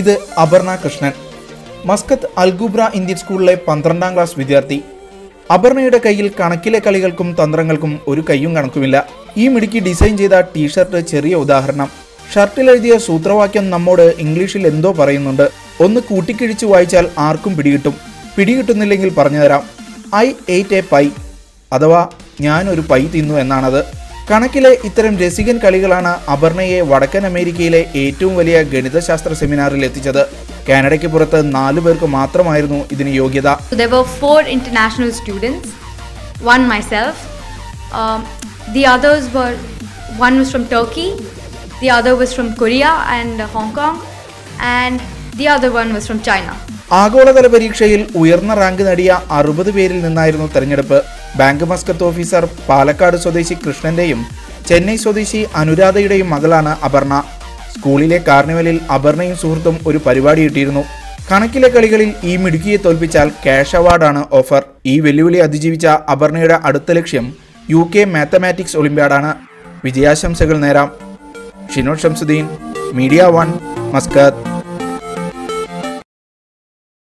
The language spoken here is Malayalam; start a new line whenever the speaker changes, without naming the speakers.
ഇത് അപർണ കൃഷ്ണൻ, മസ്കത്ത് അൽഗുബ്ര ഇന്ത്യൻ സ്കൂളിലെ 12ാം ക്ലാസ് വിദ്യാർത്ഥി. അപർണയുടെ കയ്യിൽ കണക്കിലെ കളികൾക്കും തന്ത്രങ്ങൾക്കും ഒരു കയ്യും കണക്കുമില്ല. ഈ മിടുക്കി ഡിസൈൻ ചെയ്ത ടീഷർട്ട് ചെറിയ ഉദാഹരണം. ഷർട്ടിൽ എഴുതിയ സൂത്രവാക്യം നമ്മോട് ഇംഗ്ലീഷിൽ എന്തോ പറയുന്നുണ്ട്. ഒന്ന് കൂട്ടിക്കിഴിച്ച് വായിച്ചാൽ ആർക്കും പിടികിട്ടുന്നില്ലെങ്കിൽ പറഞ്ഞുതരാം. ഐ എയ്റ്റ് എ പൈ, അഥവാ ഞാനൊരു പൈ തിന്നു എന്നാണത്. കണക്കിലെ ഇത്തരം രസികൻ കളികളാണ് അപർണയെ വടക്കൻ അമേരിക്കയിലെ ഏറ്റവും വലിയ ഗണിതശാസ്ത്ര സെമിനാറിൽ എത്തിച്ചത്. കാനഡയ്ക്ക് പുറത്ത് 4 പേർക്ക് മാത്രമായിരുന്നു ഇതിന് യോഗ്യത.
There were 4 international students, one myself. The others were, one was from Turkey, the other was from Korea and Hong Kong, and the other one was from China.
ആഗോളതല പരീക്ഷയിൽ ഉയർന്ന റാങ്ക് നേടിയ 60 പേരിൽ നിന്നായിരുന്നു തെരഞ്ഞെടുപ്പ്. ബാങ്ക് മസ്കത്ത് ഓഫീസർ പാലക്കാട് സ്വദേശി കൃഷ്ണന്റെയും ചെന്നൈ സ്വദേശി അനുരാധയുടെയും മകളാണ് അപർണ. സ്കൂളിലെ കാർണിവലിൽ അപർണയും സുഹൃത്തും ഒരു പരിപാടി ഇട്ടിരുന്നു. കണക്കിലെ കളികളിൽ ഈ മിടുക്കിയെ തോൽപ്പിച്ചാൽ ക്യാഷ് അവാർഡാണ് ഓഫർ. ഈ വെല്ലുവിളി അതിജീവിച്ച അപർണയുടെ അടുത്ത ലക്ഷ്യം UK മാത്തമാറ്റിക്സ് ഒളിമ്പ്യാഡാണ്. വിജയാശംസകൾ നേരാം. Shinod Shamsuddin, media 1, Muscat.